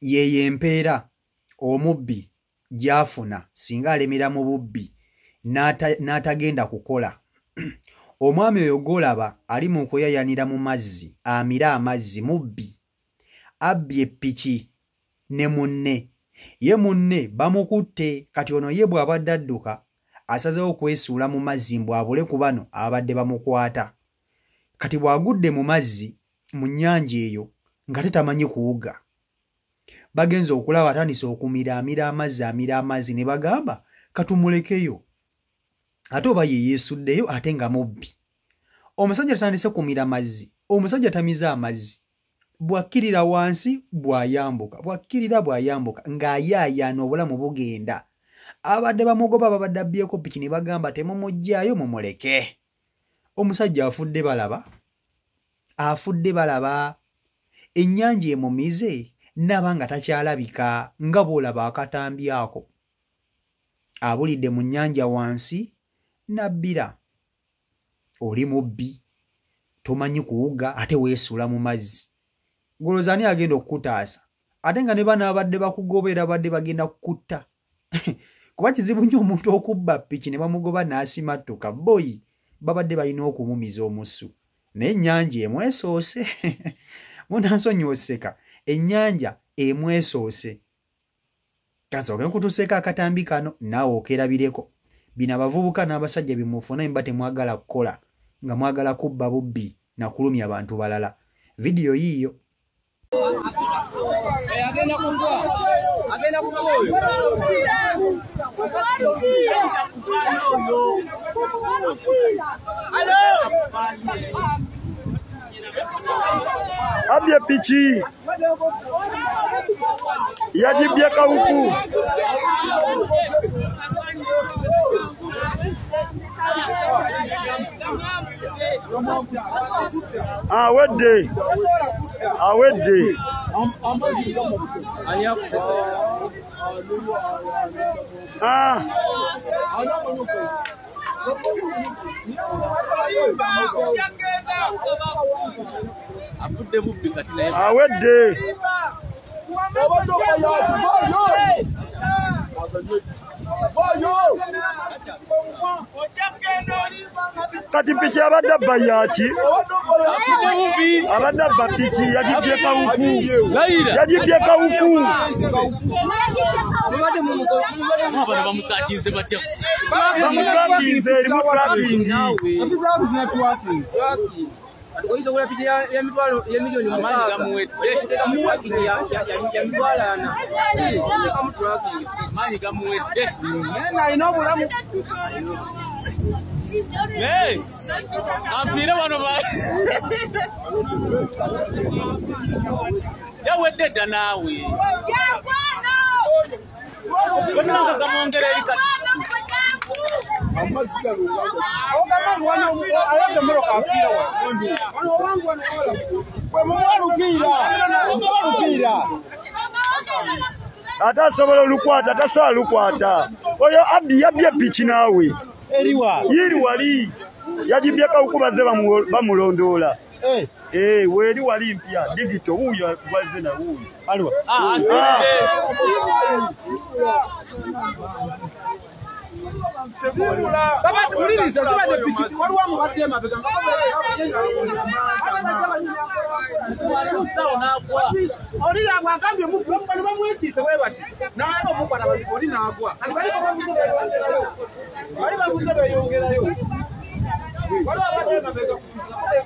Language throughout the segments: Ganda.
ye empeera omubbi gyafuna singa alemera mu bubbi n'atagenda kukola. Omwami oyo golaba ali mu kuyayanira mu mazzi, amira amazzi mubbi, abbye ppiki ne munne. Ye munne bamukutte, kati ono ye bw'abadde adduka asazeewo kwesuula mu mazzi mbwabule ku bano abadde bamukwata. Kati bw'agudde mu mazzi mu nnyanja eyo nga tetamanyi kuwuga. Bagenze okulaba atandise amira amazzi ne bagamba katumulekeyo. Ate oba ye yeesuddeyo ate nga mubbi. Omusajja atandise kumira mazzi, omusajja tamiza amazzi. Bw'akkirira wansi bw'ayambuka ng'ayaayaana obulamu bugenda. Abadde bamugoba babadde abbyeko ppiki ne bagamba temumuggyaayo mumuleke. Omusajja afudde balaba. Ennyanja emumize naba nga takyalabika nga bw'olaba akatambi ako. Abulidde mu nnyanja wansi nabbira. Oli mubbi, tomanyi kuwuga ate weesuula mu mazzi. Golooza ani agenda okukutaasa ate nga ne bano abadde bakugobera badde bagenda kukutta. Kuba kizibu nnyo omuntu okubba ppiki ne bamugoba n'asimattuka. Boyi babadde balina okumumiza omusu. Naye ennyanja emwesoose. Munansonyiwoseka, ennyanja emwesoose. Kasooke nkutuseeko akatambi kano naawe okerabireko. Bino abavubuka n'abasajja bimufuna mba temwagala kukola nga mwagala kubba bubbi na kulumya abantu balala. Vidiyo yiyo. Abye piki yajibye kawuku. Awedde awedde kati piki abadde abba yaki abadde abba piki yajibye kawuku bamutrakinze erimu trakingi. Ampire wano ba yawedde dda naawe bonanga gamongera eri kati ate asobola olukwata tasobola lukwata. Oyo abbi yabbye piki naawe yiri wali yajibye kawuku bazze bamulondoola. Weeri wali mpya digito wuuyo bazze na wuuyo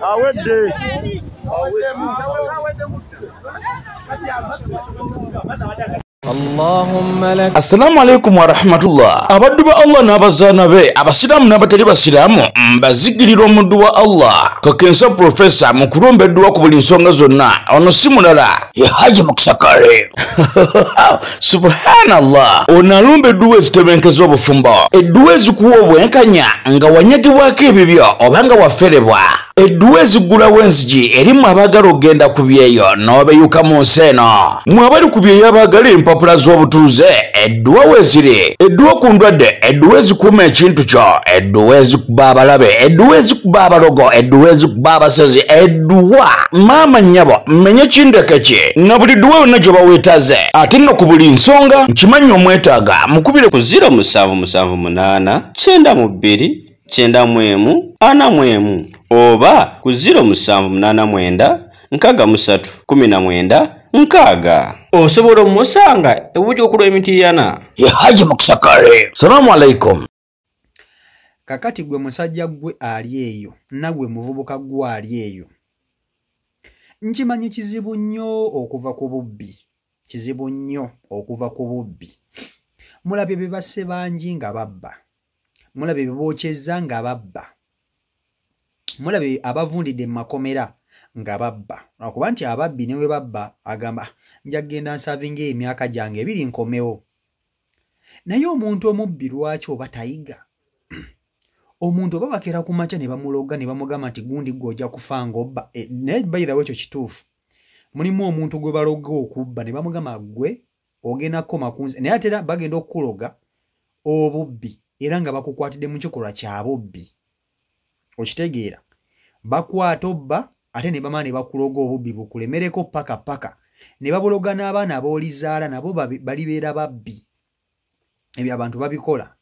awedde. Assalamu alaikum wa rahmatullah. Abaddu ba Allah n'abazaana be abasiraamu n'abatali basiraamu mbazigirira omuddu wa Allah Kakensa Professor mu kulomba edduwa ku buli nsonga zonna. Ono si mulala ye Haji Mukisa Karim. Subhanallah. Ono alumba edduwa ezitebenkeza obufumbo, edduwa ezikuwa obwenkanya nga wanyagibwako ebibyo oba nga waferebwa. edduwa ezigulawo enzigi erimu abaagala okgenda ku byeyo n'obeyuka mu nsi eno. Mmwe abali ku byeyo abaagala empapula z'obutuuze edduwa weeziri, edduwa ku ndwadde, edduwa ezikuuma ekintu kyo, edduwa ezikuba abalabe, edduwa ezikuba abalogo, edduwa ezikuba abasezi, edduwa maama nnyabo mmenye kindeke ki na buli dduwa yonna gye baweetaze. Ate nno ku buli nsonga nkimanyi omwetaaga mukubire ku 0778 92 91 41 oba ku 0789 63 19 osobola omusanga ebujuukulu Emitiyana. ye Haji Mukisa Karim. Salaamu alaikum. Kakati gwe musajja gwe ali eyo nagwe muvubuka gwe ali eyo. Nkimanyi kizibu nnyo okuva ku bubbi. Kizibu nnyo okuva ku bubbi. Mulabye bye basse bangi nga babba. Mulabye bye bookyezza nga babba. Mulabye abavundidde mu makomera nga babba. Okuba nti ababbi ne we babba agamba nja kgenda nsavinga emyaka gyange ebiri nkomewo. Naye omuntu omubbi lwaki oba tayiga? Omuntu oba bakera ku makya ne bamuloga ne bamugamba nti gundi gw'ojja kufa ng'obba. Naye bayirawo ekyo kituufu. Mulimu omuntu gwe baloga okubba ne bamugamba gwe ogenda kukoma ku nsi. Naye ate era bagenda okukuloga obubbi era nga bakukwatidde mu kikolwa kya bubbi. Okitegeera? Bakwata obba ate ne bamala ne bakuloga obubbi bukulemereko paka ne babuloga n'abaana aboolizaala nabo balibeera babbi. Ebyo abantu babikola.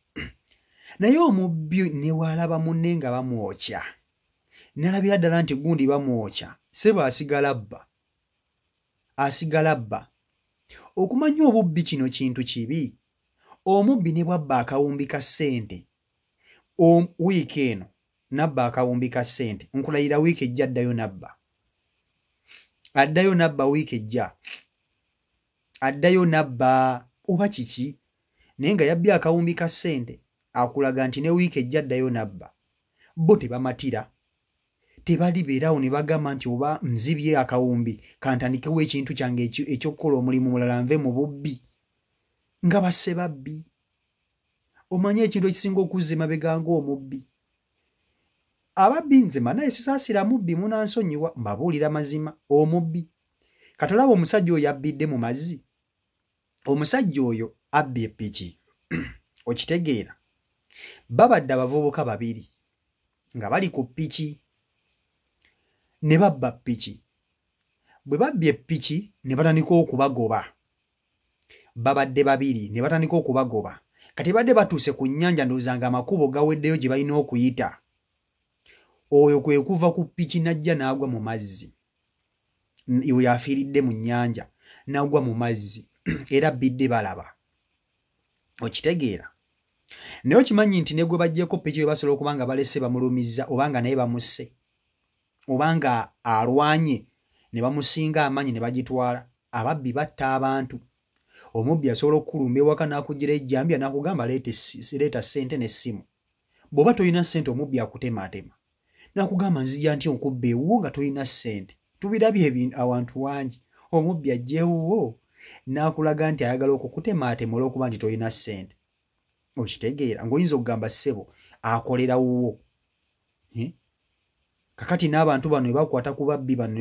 Naye omubbi ne walaba munne nga bamwokya. Nalabira ddala nti gundi bamwokya. Seba asigala bba. Asigala bba. Okumanya obubbi kino kintu kibi. Omubbi ne bwabba akawumbi ka ssente. Wiiki eno nabba akawumbi ka ssente. Nkulayira wiiki ejja addayo nabba. Addayo nabba wiiki ejja. Addayo nabba oba kiki. Naye nga yabbye akawumbi ka ssente. Akulaga nti ne wiiki ejja addayo nabba. Bo tebamatira. Tebalibeerawo ne bagamba nti oba nzibye akawumbi kantandikewo ekintu kyange ekyokukola omulimu mulala nve mu bubbi. Nga basse babbi. Omanye ekintu ekisinga okuzza emabega ng'omubbi. Ababbi nze naye sisaasira mubbi munansonyiwa mbabuulira mazima omubbi. Katolaba omusajja oyo abbidde mu mazzi. Omusajja oyo abbye ppiki. Okitegeera? Babadde abavubuka babiri nga bali ku ppiki ne babba ppiki. Bwe babbye ppiki ne batandika okubagoba. Babadde babiri ne batandika okubagoba. Kati badde batuuse ku nnyanja ndowooza nga amakubo gaweddeyo gye balina okuyita. Oyo kwe kuva ku ppiki n'ajja n'agwa mu mazzi. Iwe yafiiridde mu nnyanja n'agwa mu mazzi era bidde balaba. Okitegeera? Naye okimanyi nti ne gwe bajjeko ppiki we basobola okuba nga balese bamulumizza oba nga naye bamusse oba nga alwanye ne bamusinga amaanyi ne bagitwala. Ababbi batta abantu. Omubbi asobola okukulumba ewaka n'akugira ejjambya n'akugamba leeta ssente n'essimu. Bw'oba toyina ssente omubbi akutemaatema. N'akugamba nzija ntya okubba ewuwo nga toyina ssente. Tubirabye ebintu awantu wangi. Omubbi ajja ewuwo n'akulaga nti ayagala okukutemaatema olw'okuba nti toyina ssente. Okitegeera? Ng'oyinza okugamba ssebo akolera wuwo. Kakati n'abantu bano ne bakwata ku babbi bano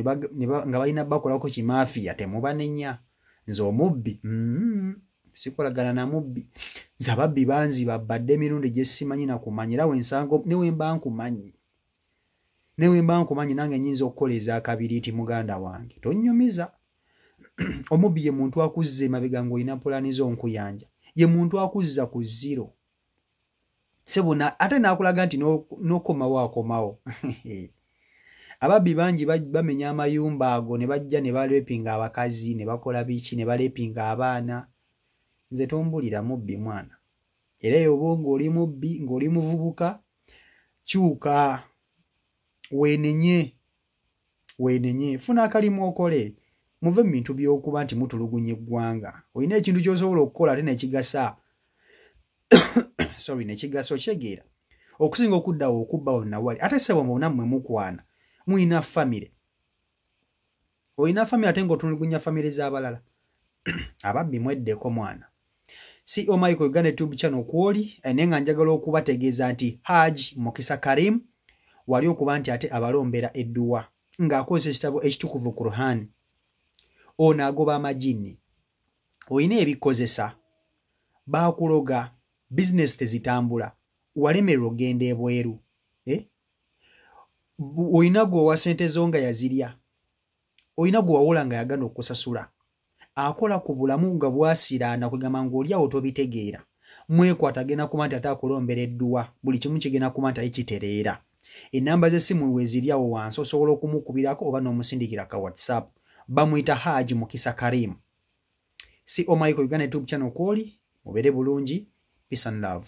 nga balina bakolako kimaafiya temubanenya. Nze omubbi sikolagana na mubbi. Nze ababbi banziba badde emirundi gye simanyi na kumanyira wensango ne wemba nkumanyi. Ne wemba nkumanyi nange nnyinza okukola ez'akabiriiti muganda wange. Tonnyumiza. Omubbi ye muntu akuzza emabega ng'olina pulaani z'onkuyanja. Ye muntu akuzza ku zero. Sebona ate n'akulaga nti n'okomawo akomawo. Ababbi bangi bamenya amayumba ago ne bajja ne balepinga abakazi ne bakola biki ne balepinga abaana. Nze tombulira mubbi mwana. Era yobo ng'oli mubbi ng'oli muvubuka kyuka weenenye funa akalimu okole muve mu bintu by'okuba nti mutulugunya eggwanga. Olina ekintu ky'osobola okukola ate nekigasa nekigasa okitegeera okusinga okuddawo okubba wonna wali ate ssebo mwonna mmwe mukwana muyina famire. Olina famire ate ng'otulugunya famire z'abalala. Ababbi mweddeko mwana. Si Michael Uganda YouTube channel kwoli naye nga njagala okubategeeza nti Haji Mukisa Karim wali okuba nti ate abalombera edduwa ng'akozesa ekitabo ekitukuvu Quran, ono agoba amajini, olina ebikozesa, baakuloga, bizinesi tezitambula, walemererwa ogenda ebweru, olina gwe owa ssente zo nga yazirya, olina gwe wawola nga yagana okusasula, akola ku bulamu nga bwasiraana kwegamba ng'olyawo tobitegeera, mwekwata agenda kuba nti ate akulombera edduwa, buli kimu kigenda kuba nti kitereera. Ennamba z'essimu weeziryawo wansi osobola okumukubirako oba n'omusindikira ka WhatsApp. Bamuyita Haji Mukisa Karim. Si Omaiko Uganda YouTube channel kwoli, mubeere bulungi, peace and love.